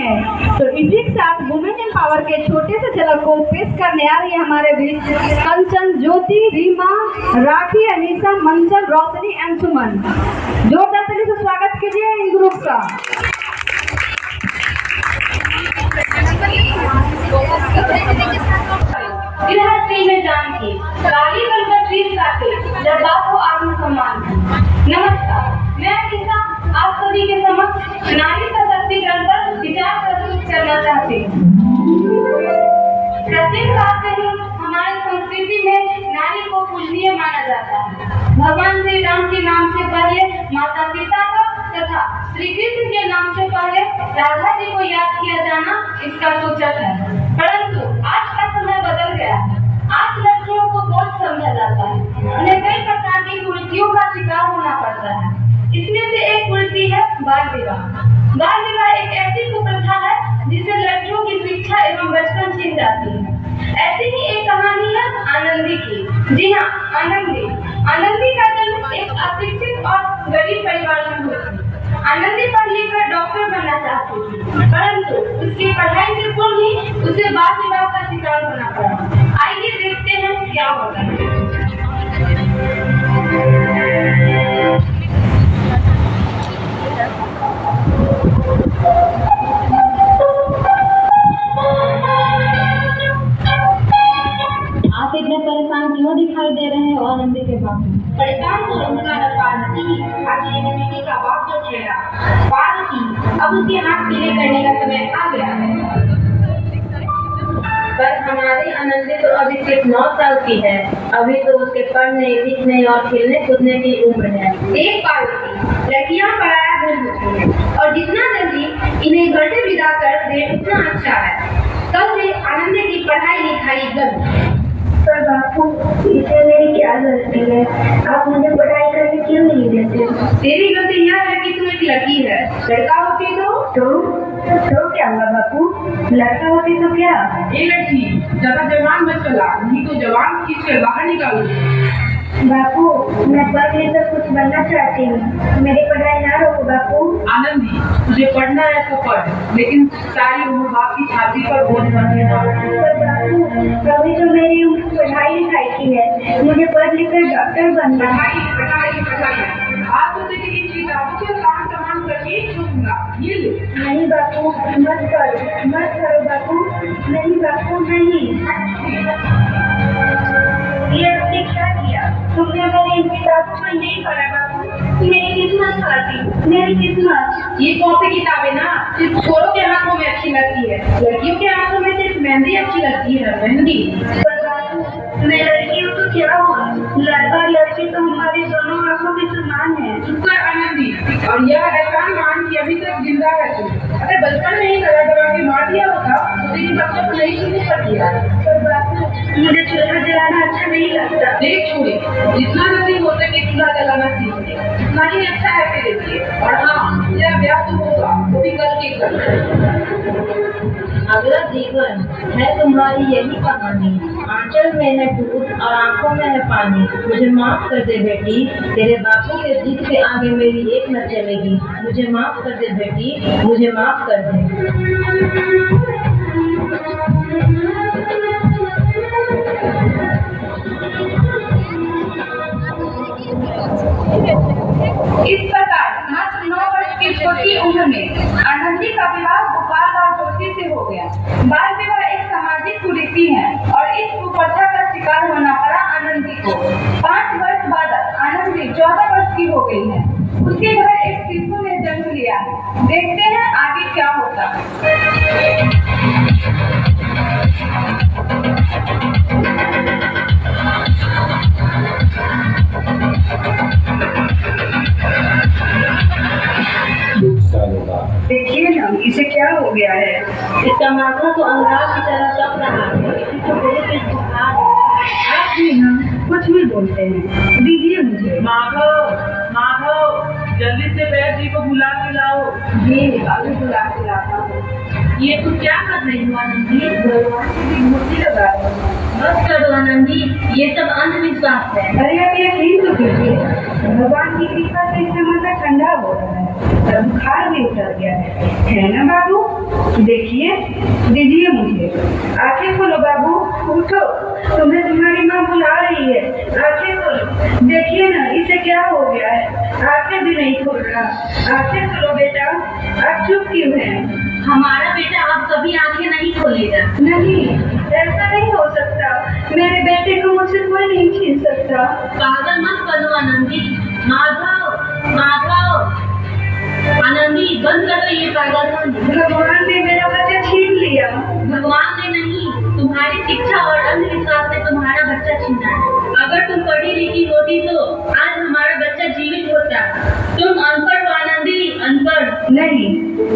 हैं। तो इसी के साथ वुमेन एम्पावर के छोटे से झलक को पेश करने आ रही है हमारे बीच कंचन, ज्योति, रीमा, राखी, अनीसा, मंजल, रोशनी एंड सुमन। जोरदार तरीके से स्वागत कीजिए इन ग्रुप का। गृहस्थी में जान की काली बनकर शीश काटे जब बाप को आत्मसम्मान की। नमस्कार, मैं अनीसा आप सभी के समक्ष नारी सशक्तिकरण पर विचार प्रस्तुत करना चाहती हूँ। प्राचीन काल से ही हमारी संस्कृति में नारी को पूजनीय माना जाता है। भगवान श्री राम के नाम से पहले माता सीता का तथा श्री कृष्ण के नाम से पहले राधा जी को याद किया जाना इसका सूचक है। परंतु आज का समय बदल गया है। आज लड़कियों को बोझ समझा जाता है, उन्हें कई प्रकार की कुरीतियों का शिकार होना पड़ता है। इसमें से एक कुरीति है बाल विवाह। बाल विवाह एक ऐसी कुप्रथा है जिससे लड़कियों की शिक्षा एवं बचपन छीन जाती है। ऐसी ही एक कहानी है आनंदी की। जी हाँ, आनंदी का जन्म एक अशिक्षित और गरीब परिवार में हुआ। आनंदी पढ़ लिखकर डॉक्टर बनना चाहती थी, परंतु उसकी पढ़ाई से पूर्व ही उसे बाल विवाह का शिकार होना पड़ा। आइए देखते हैं क्या होता है। आप इतने परेशान क्यों दिखाई दे रहे हैं आनंदी के बाप? परेशान तो उनका पार्वती आगे बेटी का बाप जो ठहरा पार्वती, अब उसके हाथ पीले करने का समय आ गया है। पर हमारी आनंदी तो अभी सिर्फ 9 साल की है। अभी तो उसके पढ़ने, लिखने और खेलने कूदने की उम्र है। देख पार्वती, लड़कियां पराया धन होती हैं और जितना जल्दी इन्हें घर से विदा कर दे उतना अच्छा है। कल से आनंदी की पढ़ाई लिखाई बंद। पर बापू, इसमें मेरी क्या गलती है? आप मुझे पढ़ाई करने क्यों नहीं देते? तेरी गलती यह है कि तू एक लड़की है। लड़का होती तो क्या हुआ बापू? लड़का होती तो क्या? ए लड़की, ज्यादा जवान मत चला, नहीं तो जवान खींच कर बाहर निकालूंगी। बापू, मैं पढ़ लिखकर कुछ बनना चाहती हूँ, मेरी पढ़ाई ना रोको बापू। आनंदी, तुझे पढ़ना है तो पढ़, लेकिन सारी उम्र बाप की छाती पर बोझ मत लेना। पर बापू, अभी तो मेरी उम्र पढ़ाई लिखाई की है, मुझे पढ़ लिखकर डॉक्टर बनना है। पढ़ाई आज तो तेरी इन किताबों के काम तमाम करके छूटूंगा। ये ले। नहीं बापू, मत करो बापू। नहीं बापू, नहीं। ये आपने क्या किया? तुमने मेरी इन किताबों में नहीं पढ़ा बापू। मेरी किस्मत खाती, मेरी किस्मत। ये कॉपी किताबें ना सिर्फ छोरों के हाथों में अच्छी लगती है, लड़कियों के हाथों में सिर्फ मेहंदी अच्छी लगती है। मेहंदी। पर बापू, मैं लड़की हूँ तो क्या हुआ? लड़का लड़की तो हमारी दोनों आंखों के समान है। पर आनंदी, और यह एहसान मान कि अभी तक जिंदा है तू। अगर बचपन में ही दबा के मार दिया होता तो तेरी बच्चे को नहीं शुरू कर दिया। पर बापू, मुझे चूल्हा जलाना अच्छा नहीं लगता। देख छोड़े, जितना जल्दी हो सके चूल्हा जलाना सीख ले, उतना ही अच्छा है तेरे लिए। और हाँ, तेरा ब्याह तो होगा, वो भी कल के कल। अगला जीवन है तुम्हारी यही कहानी। आंचल में है दूध और आंखों में है पानी। मुझे माफ कर दे बेटी, तेरे बापू के जिद के आगे मेरी एक न चलेगी। मुझे माफ कर दे बेटी, मुझे माफ कर दे। इस प्रकार मात्र 9 वर्ष की छोटी उम्र में आनंदी का विवाह गोपाल जोशी से हो गया। बाल विवाह एक सामाजिक कुरीति है और इस कुप्रथा का शिकार होना पड़ा आनंदी को। 5 वर्ष बाद आनंदी 14 वर्ष की हो गई है। उसके घर एक शिशु ने जन्म लिया है। देखते हैं आगे क्या होता है। देखिए ना, इसे क्या हो गया है? इसका माथा तो अंगार की तरह कप रहा है। इसी को बहुत बुखार है। आप भी ना कुछ भी बोलते हैं। दीजिए मुझे। माधव, जल्दी से बैद जी को बुला के लाओ। जी, अभी बुला के लाता हूँ। ये तू क्या कर रही हो आनंदी? भगवान की मूर्ति लगा रही हूँ। बस करो आनंदी, ये सब अंधविश्वास है। अरे आप यकीन तो कीजिए, भगवान की कृपा से इसका माथा ठंडा हो रहा है और बुखार भी उतर गया है ना बाबू? देखिए, दीजिए मुझे। आंखें खोलो बाबू, उठो, तुम्हें तुम्हारी माँ बुला रही है। आंखें खोलो, देखिए ना इसे क्या हो गया है, आंखें भी नहीं खोल रहा। आंखें खोलो बेटा, आप चुप क्यों हैं? हमारा बेटा अब कभी आंखें नहीं खोलेगा। नहीं, ऐसा नहीं हो सकता। मेरे बेटे को मुझसे कोई नहीं छीन सकता। पागल मत बनो आनंदी। माधव, माधव, आनंदी बंद कर दो ये पागलपन। भगवान ने मेरा बच्चा छीन लिया। भगवान ने नहीं, तुम्हारी शिक्षा और अंधविश्वास ने तुम्हारा बच्चा छीना है। अगर तुम पढ़ी लिखी होती तो आज हमारा बच्चा जीवित होता। तुम अनपढ़ हो आनंदी, अनपढ़। नहीं,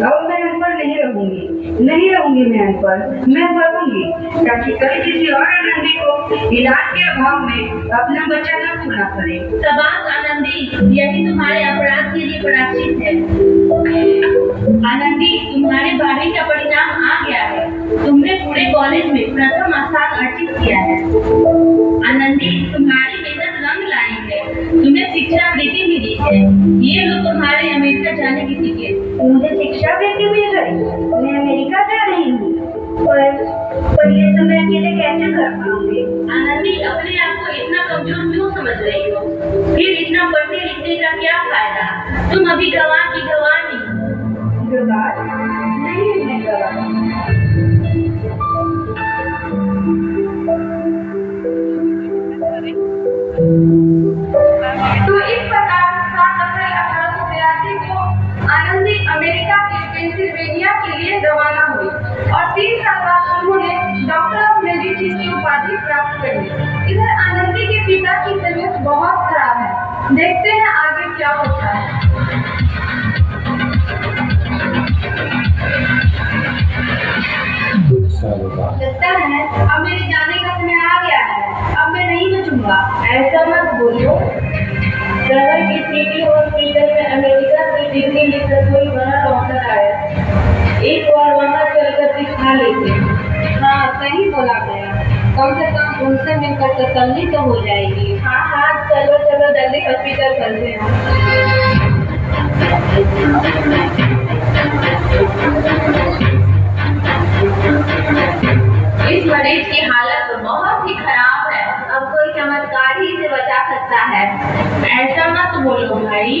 अब मैं अनपढ़ नहीं रहूंगी, नहीं रहूंगी मैं अनपढ़। मैं पढ़ूंगी ताकि कल किसी और आनंदी को इलाज के अभाव में अपना बच्चा न खोना पड़े। शाबाश आनंदी, यही तुम्हारे अपराध के लिए प्रायश्चित है। आनंदी, तुम्हारे 12वीं का परिणाम आ गया है। तुमने पूरे कॉलेज में प्रथम स्थान अर्जित किया है। आनंदी, तुम्हारी मेहनत रंग लाई है। तुम्हें शिक्षा वृत्ति मिली है। ये लो तुम्हारे अमेरिका जाने की टिकट। मुझे शिक्षा वृत्ति मिल गई, मैं अमेरिका जा रही हूँ। पर ये सब मैं अकेले कैसे कर पाऊंगी? आनंदी, अपने आप को इतना कमजोर क्यों समझ रही हो? फिर इतना पढ़ने लिखने का क्या फायदा? तुम अभी गंवार की गंवार नहीं। गवार नहीं, मैं गवार। तो इस प्रकार 7 अप्रैल 1883 को आनंदी अमेरिका के पेंसिल्वेनिया के लिए रवाना हुई और 3 साल बाद उन्होंने डॉक्टर ऑफ मेडिसिन की उपाधि प्राप्त कर ली। इधर आनंदी के पिता की तबीयत बहुत खराब है। देखते हैं आगे क्या होता है। लगता है अब मेरे जाने का समय आ गया है। अब मैं नहीं बचूंगा। ऐसा मत बोलो। शहर की सिटी हॉस्पिटल में अमेरिका से डिग्री लेकर कोई बड़ा डॉक्टर आया। एक बार वहाँ चलकर दिखा लेते। हाँ, सही बोला गया। कम से कम उनसे मिलकर तसल्ली तो हो जाएगी। हाँ हाँ, चलो चलो जल्दी हॉस्पिटल चलते हैं। इस मरीज की हालत तो बहुत ही खराब है। अब कोई चमत्कार ही से बचा सकता है। ऐसा मत बोलो भाई,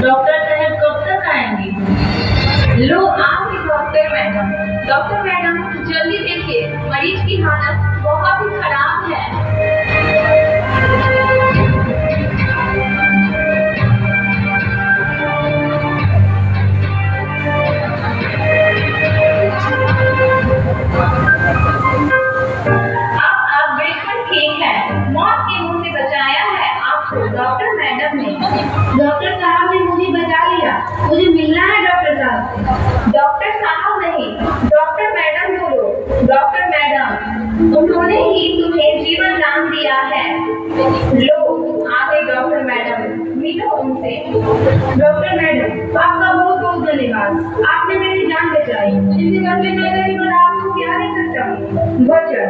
डॉक्टर साहब कब तक आएंगे? लो आप ही डॉक्टर मैडम। डॉक्टर मैडम, जल्दी देखिए, मरीज की हालत बहुत ही खराब है। अब बिल्कुल ठीक है। मौत के मुंह से बचाया है आपको डॉक्टर मैडम ने। डॉक्टर साहब ने मुझे बचा लिया। मुझे मिलना है डॉक्टर साहब। डॉक्टर साहब नहीं, डॉक्टर मैडम बोलो। डॉक्टर मैडम, उन्होंने ही तुम्हें जीवन दान दिया है। लो आ गए डॉक्टर मैडम, मिलो उनसे। डॉक्टर मैडम, आपका बहुत बहुत धन्यवाद। आपने मेरी जान बचाई। इसी बदले मैं आपको क्या दे सकता हूँ? वचन,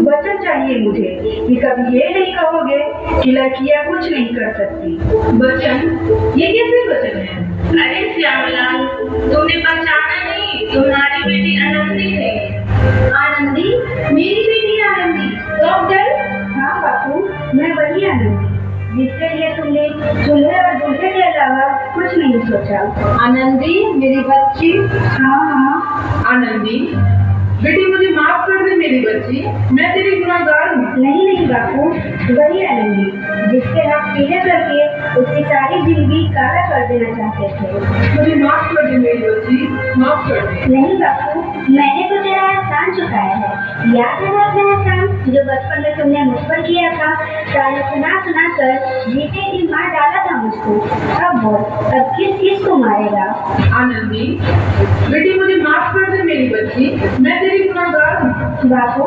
वचन चाहिए मुझे कि कभी ये नहीं कहोगे कि लड़कियां कुछ नहीं कर सकती। वचन? ये कैसे वचन है? अरे श्यामलाल, तुमने पहचाना नहीं, तुम्हारी बेटी आनंदी है। आनंदी? मेरी बेटी आनंदी? डॉक्टर? हाँ बापू, मैं वही आनंदी जिसके लिए तुमने चूल्हे और दूल्हे के अलावा कुछ नहीं सोचा। आनंदी मेरी बच्ची? हाँ हाँ। आनंदी, बेटी मुझे माफ कर दे मेरी बच्ची, मैं तेरी गुनाहगार हूँ। नहीं नहीं बापू, वही आनंदी जिसके हाथ पीले करके उसकी सारी जिंदगी काला कर देना चाहते थे। मुझे माफ कर दे मेरी बच्ची, माफ कर दे। नहीं बापू, मैंने तो तेरा एहसान चुकाया है। याद है ना अपना एहसान जो बचपन में तुमने मुझ पर किया था? ताने सुना सुना कर जीते ही मार डाला था मुझको। अब बोल, अब किस किस को मारेगा? आनंदी, बेटी मुझे माफ कर दे मेरी बच्ची, मैं तेरी गुनाहगार हूँ। बापू,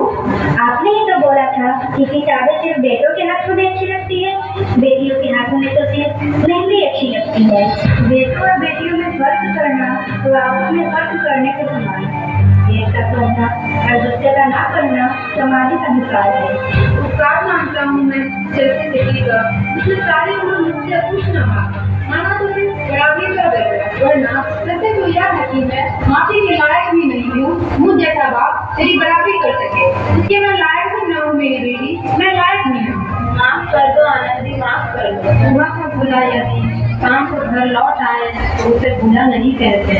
आपने ही तो बोला था कि किताबें सिर्फ बेटों के हाथों में अच्छी लगती है, बेटियों के हाथों में तो सिर्फ मेहंदी अच्छी लगती है। बेटों और बेटियों में फर्क करना तो आपस में फर्क करने के समान है। एक का करना और दूसरे का ना करना सामाजिक अधिकार है। उपकार मानती रहा हूँ मैं चलते बेटी का, उसने सारी उम्र मुझसे कुछ न मांगा। माना तो फिर बराबरी कर गए, वरना सत्य तो यह है कि मैं माफी के लायक भी नहीं हूँ। मुझ जैसा बाप तेरी बराबरी कर सके, इसके मैं लायक भी न हूँ मेरी बेटी, मैं लायक नहीं हूँ। माफ कर दो आनंदी, माफ कर दो। हुआ को भूला यदि शाम को घर लौट आए तो उसे भूला नहीं कहते।